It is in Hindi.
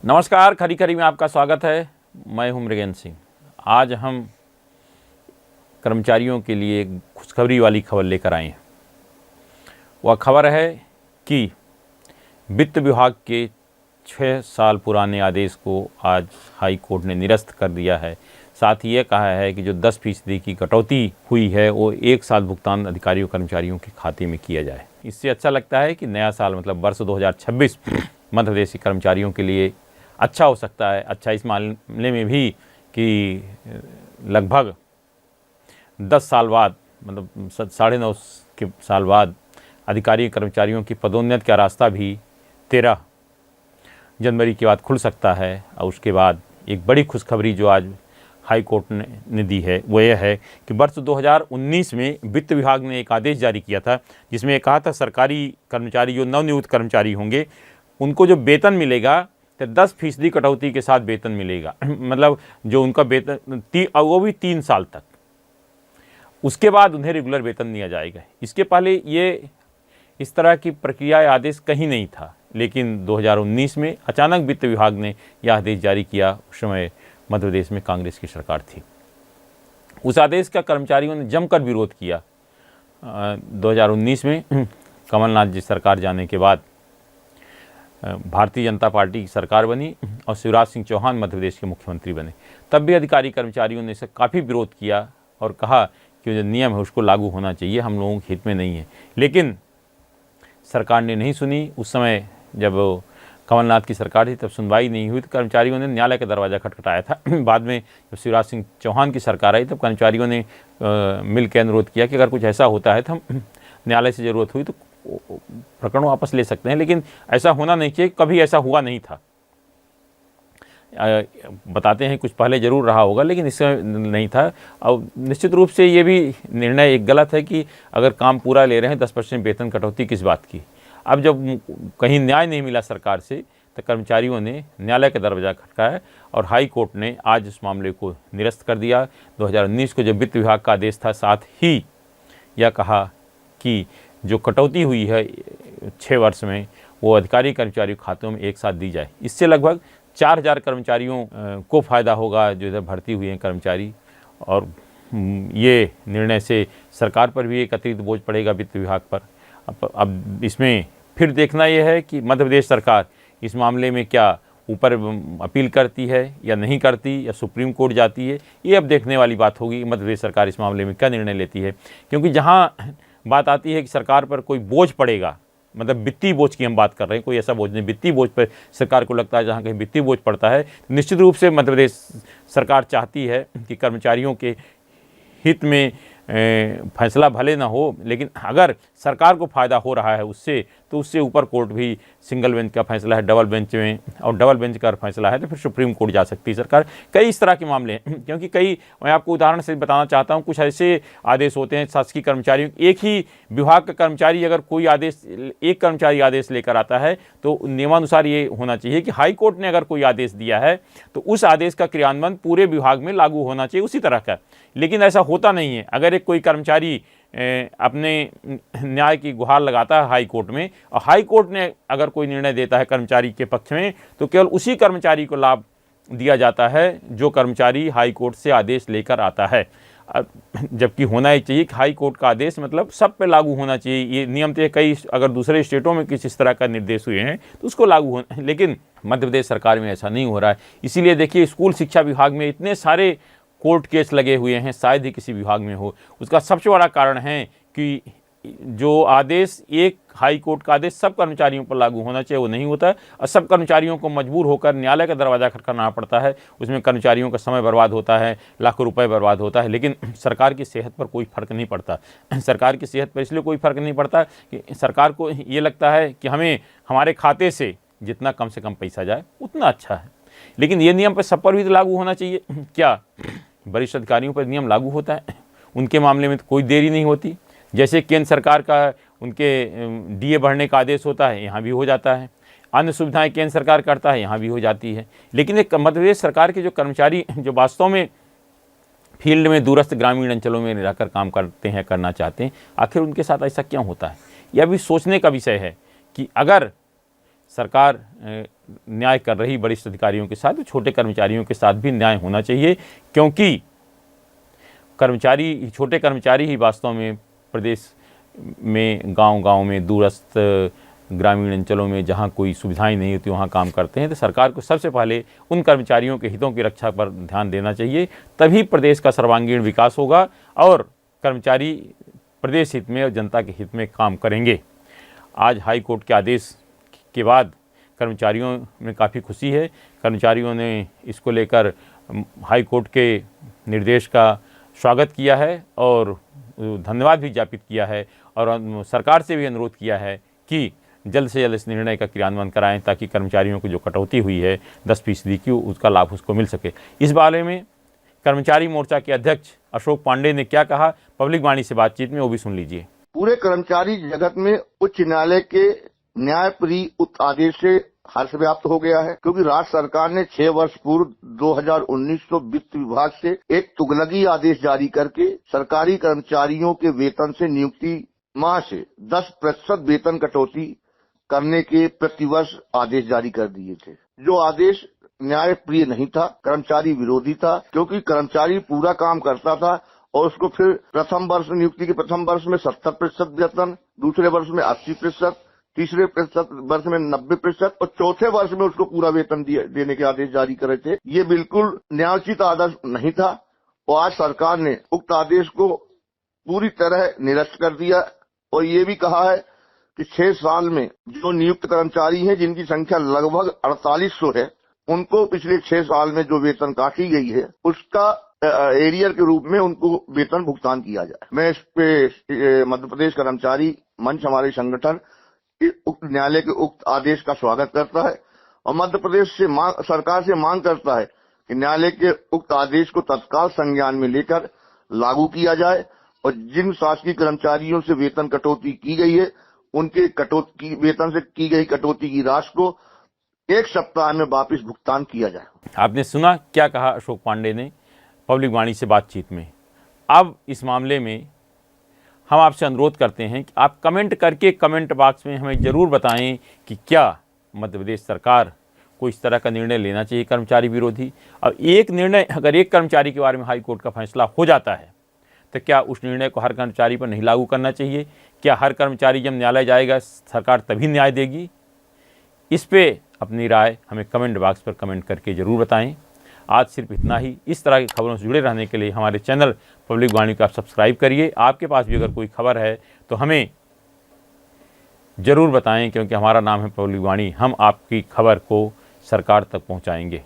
नमस्कार, खरी खरी में आपका स्वागत है। मैं हूं मृगेंद्र सिंह। आज हम कर्मचारियों के लिए खुशखबरी वाली खबर लेकर आए हैं। वह खबर है कि वित्त विभाग के 6 साल पुराने आदेश को आज हाई कोर्ट ने निरस्त कर दिया है। साथ ही ये कहा है कि जो 10% की कटौती हुई है वो 1 साल भुगतान अधिकारियों कर्मचारियों के खाते में किया जाए। इससे अच्छा लगता है कि नया साल मतलब वर्ष 2026 मध्य प्रदेश के कर्मचारियों के लिए अच्छा हो सकता है। अच्छा इस मामले में भी कि लगभग 10 साल बाद मतलब 9.5 साल बाद अधिकारी कर्मचारियों की पदोन्नति का रास्ता भी 13 जनवरी के बाद खुल सकता है। और उसके बाद एक बड़ी खुशखबरी जो आज हाई कोर्ट ने दी है वो यह है कि वर्ष 2019 में वित्त विभाग ने एक आदेश जारी किया था जिसमें कहा था सरकारी कर्मचारी जो नवनियुक्त कर्मचारी होंगे उनको जो वेतन मिलेगा तो 10% कटौती के साथ वेतन मिलेगा। मतलब जो उनका वेतन वो भी 3 साल तक, उसके बाद उन्हें रेगुलर वेतन दिया जाएगा। इसके पहले ये इस तरह की प्रक्रिया या आदेश कहीं नहीं था, लेकिन 2019 में अचानक वित्त विभाग ने यह आदेश जारी किया। उस समय मध्य प्रदेश में कांग्रेस की सरकार थी। उस आदेश का कर्मचारियों ने जमकर विरोध किया। 2019 में कमलनाथ जी सरकार जाने के बाद भारतीय जनता पार्टी की सरकार बनी और शिवराज सिंह चौहान मध्य प्रदेश के मुख्यमंत्री बने। तब भी अधिकारी कर्मचारियों ने इसे काफ़ी विरोध किया और कहा कि जो नियम है उसको लागू होना चाहिए, हम लोगों के हित में नहीं है। लेकिन सरकार ने नहीं सुनी। उस समय जब कमलनाथ की सरकार थी तब सुनवाई नहीं हुई तो कर्मचारियों ने न्यायालय का दरवाज़ा खटखटाया था। बाद में जब शिवराज सिंह चौहान की सरकार आई तब कर्मचारियों ने मिल के अनुरोध किया कि अगर कुछ ऐसा होता है तो हम न्यायालय से ज़रूरत हुई तो प्रकरण वापस ले सकते हैं। लेकिन ऐसा होना नहीं चाहिए, कभी ऐसा हुआ नहीं था। बताते हैं कुछ पहले ज़रूर रहा होगा लेकिन इससे नहीं था। और निश्चित रूप से ये भी निर्णय एक गलत है कि अगर काम पूरा ले रहे हैं 10% वेतन कटौती किस बात की। अब जब कहीं न्याय नहीं मिला सरकार से तो कर्मचारियों ने न्यायालय का दरवाज़ा खटकाया और हाई कोर्ट ने आज इस मामले को निरस्त कर दिया। 2019 को जब वित्त विभाग का आदेश था, साथ ही यह कहा कि जो कटौती हुई है 6 वर्ष में वो अधिकारी कर्मचारियों के खातों में एक साथ दी जाए। इससे लगभग 4000 कर्मचारियों को फ़ायदा होगा जो इधर भर्ती हुए हैं कर्मचारी। और ये निर्णय से सरकार पर भी एक अतिरिक्त बोझ पड़ेगा वित्त विभाग पर। अब इसमें फिर देखना यह है कि मध्य प्रदेश सरकार इस मामले में क्या ऊपर अपील करती है या नहीं करती या सुप्रीम कोर्ट जाती है। ये अब देखने वाली बात होगी मध्य प्रदेश सरकार इस मामले में क्या निर्णय लेती है। क्योंकि जहाँ बात आती है कि सरकार पर कोई बोझ पड़ेगा, मतलब वित्तीय बोझ की हम बात कर रहे हैं, कोई ऐसा बोझ नहीं, वित्तीय बोझ पर सरकार को लगता है जहाँ कहीं वित्तीय बोझ पड़ता है तो निश्चित रूप से मध्य प्रदेश सरकार चाहती है कि कर्मचारियों के हित में फैसला भले ना हो, लेकिन अगर सरकार को फ़ायदा हो रहा है उससे तो उससे ऊपर कोर्ट भी सिंगल बेंच का फैसला है, डबल बेंच में, और डबल बेंच का फैसला है तो फिर सुप्रीम कोर्ट जा सकती है सरकार। कई इस तरह के मामले हैं। क्योंकि मैं आपको उदाहरण से बताना चाहता हूँ, कुछ ऐसे आदेश होते हैं शासकीय कर्मचारियों, एक ही विभाग का कर्मचारी अगर कोई आदेश, एक कर्मचारी आदेश लेकर आता है तो नियमानुसार ये होना चाहिए कि हाई कोर्ट ने अगर कोई आदेश दिया है तो उस आदेश का क्रियान्वयन पूरे विभाग में लागू होना चाहिए उसी तरह का। लेकिन ऐसा होता नहीं है। अगर एक कोई कर्मचारी अपने न्याय की गुहार लगाता है हाई कोर्ट में और हाई कोर्ट ने अगर कोई निर्णय देता है कर्मचारी के पक्ष में तो केवल उसी कर्मचारी को लाभ दिया जाता है जो कर्मचारी हाई कोर्ट से आदेश लेकर आता है। जबकि होना ही चाहिए कि हाई कोर्ट का आदेश मतलब सब पे लागू होना चाहिए। ये नियम तो कई अगर दूसरे स्टेटों में किसी इस तरह का निर्देश हुए हैं तो उसको लागू होना, लेकिन मध्य प्रदेश सरकार में ऐसा नहीं हो रहा है। इसीलिए देखिए स्कूल शिक्षा विभाग में इतने सारे कोर्ट केस लगे हुए हैं, शायद ही किसी विभाग में हो। उसका सबसे बड़ा कारण है कि जो आदेश, एक हाई कोर्ट का आदेश सब कर्मचारियों पर लागू होना चाहिए वो नहीं होता है और सब कर्मचारियों को मजबूर होकर न्यायालय का दरवाज़ा खटखटाना पड़ता है। उसमें कर्मचारियों का समय बर्बाद होता है, लाखों रुपए बर्बाद होता है, लेकिन सरकार की सेहत पर कोई फ़र्क नहीं पड़ता। सरकार की सेहत पर इसलिए कोई फ़र्क नहीं पड़ता कि सरकार को ये लगता है कि हमें हमारे खाते से जितना कम से कम पैसा जाए उतना अच्छा है। लेकिन ये नियम पर सब पर भी तो लागू होना चाहिए। क्या वरिष्ठ अधिकारियों पर नियम लागू होता है? उनके मामले में तो कोई देरी नहीं होती। जैसे केंद्र सरकार का उनके डीए बढ़ने का आदेश होता है, यहाँ भी हो जाता है। अन्य सुविधाएं केंद्र सरकार करता है, यहाँ भी हो जाती है। लेकिन एक मध्य प्रदेश सरकार के जो कर्मचारी जो वास्तव में फील्ड में दूरस्थ ग्रामीण अंचलों में रहकर काम करते हैं, करना चाहते हैं, आखिर उनके साथ ऐसा क्यों होता है? यह भी सोचने का विषय है कि अगर सरकार न्याय कर रही वरिष्ठ अधिकारियों के साथ छोटे कर्मचारियों के साथ भी न्याय होना चाहिए, क्योंकि छोटे कर्मचारी ही वास्तव में प्रदेश में गांव-गांव में दूरस्थ ग्रामीण अंचलों में जहां कोई सुविधाएं नहीं होती वहां काम करते हैं। तो सरकार को सबसे पहले उन कर्मचारियों के हितों की रक्षा पर ध्यान देना चाहिए, तभी प्रदेश का सर्वांगीण विकास होगा और कर्मचारी प्रदेश हित में और जनता के हित में काम करेंगे। आज हाई कोर्ट के आदेश के बाद कर्मचारियों में काफ़ी खुशी है। कर्मचारियों ने इसको लेकर हाई कोर्ट के निर्देश का स्वागत किया है और धन्यवाद भी ज्ञापित किया है और सरकार से भी अनुरोध किया है कि जल्द से जल्द इस निर्णय का क्रियान्वयन कराएं, ताकि कर्मचारियों को जो कटौती हुई है 10% की, उसका लाभ उसको मिल सके। इस बारे में कर्मचारी मोर्चा के अध्यक्ष अशोक पांडे ने क्या कहा, पब्लिक वाणी से बातचीत में, वो भी सुन लीजिए। पूरे कर्मचारी जगत में उच्च न्यायालय के न्यायप्रिय उक्त आदेश से हर्ष व्याप्त हो गया है, क्योंकि राज्य सरकार ने 6 वर्ष पूर्व 2019 को वित्त विभाग से एक तुगलकी आदेश जारी करके सरकारी कर्मचारियों के वेतन से नियुक्ति माह से 10% वेतन कटौती करने के प्रतिवर्ष आदेश जारी कर दिए थे। जो आदेश न्याय प्रिय नहीं था, कर्मचारी विरोधी था, क्योंकि कर्मचारी पूरा काम करता था और उसको फिर प्रथम वर्ष नियुक्ति के प्रथम वर्ष में 70% वेतन, दूसरे वर्ष में 80%, तीसरे वर्ष में 90% और चौथे वर्ष में उसको पूरा वेतन देने के आदेश जारी करे थे। ये बिल्कुल न्यायोचित आदेश नहीं था और आज सरकार ने उक्त आदेश को पूरी तरह निरस्त कर दिया और ये भी कहा है कि 6 साल में जो नियुक्त कर्मचारी हैं, जिनकी संख्या लगभग 4800 है, उनको पिछले 6 साल में जो वेतन काटी गई है उसका एरियर के रूप में उनको वेतन भुगतान किया जाए। मैं इस पे मध्य प्रदेश कर्मचारी मंच, हमारे संगठन, उक्त न्यायालय के उक्त आदेश का स्वागत करता है और मध्य प्रदेश से सरकार से मांग करता है कि न्यायालय के उक्त आदेश को तत्काल संज्ञान में लेकर लागू किया जाए और जिन शासकीय कर्मचारियों से वेतन कटौती की गई है, उनके वेतन से की गई कटौती की राशि को 1 सप्ताह में वापस भुगतान किया जाए। आपने सुना क्या कहा अशोक पांडे ने पब्लिक वाणी से बातचीत में। अब इस मामले में हम आपसे अनुरोध करते हैं कि आप कमेंट करके कमेंट बॉक्स में हमें ज़रूर बताएं कि क्या मध्य प्रदेश सरकार को इस तरह का निर्णय लेना चाहिए कर्मचारी विरोधी। अब एक निर्णय अगर एक कर्मचारी के बारे में हाई कोर्ट का फैसला हो जाता है तो क्या उस निर्णय को हर कर्मचारी पर नहीं लागू करना चाहिए? क्या हर कर्मचारी जब न्यायालय जाएगा सरकार तभी न्याय देगी? इस पे अपनी राय हमें कमेंट बॉक्स पर कमेंट करके ज़रूर बताएं। आज सिर्फ इतना ही। इस तरह की खबरों से जुड़े रहने के लिए हमारे चैनल पब्लिक वाणी को आप सब्सक्राइब करिए। आपके पास भी अगर कोई खबर है तो हमें ज़रूर बताएं, क्योंकि हमारा नाम है पब्लिक वाणी। हम आपकी खबर को सरकार तक पहुंचाएंगे।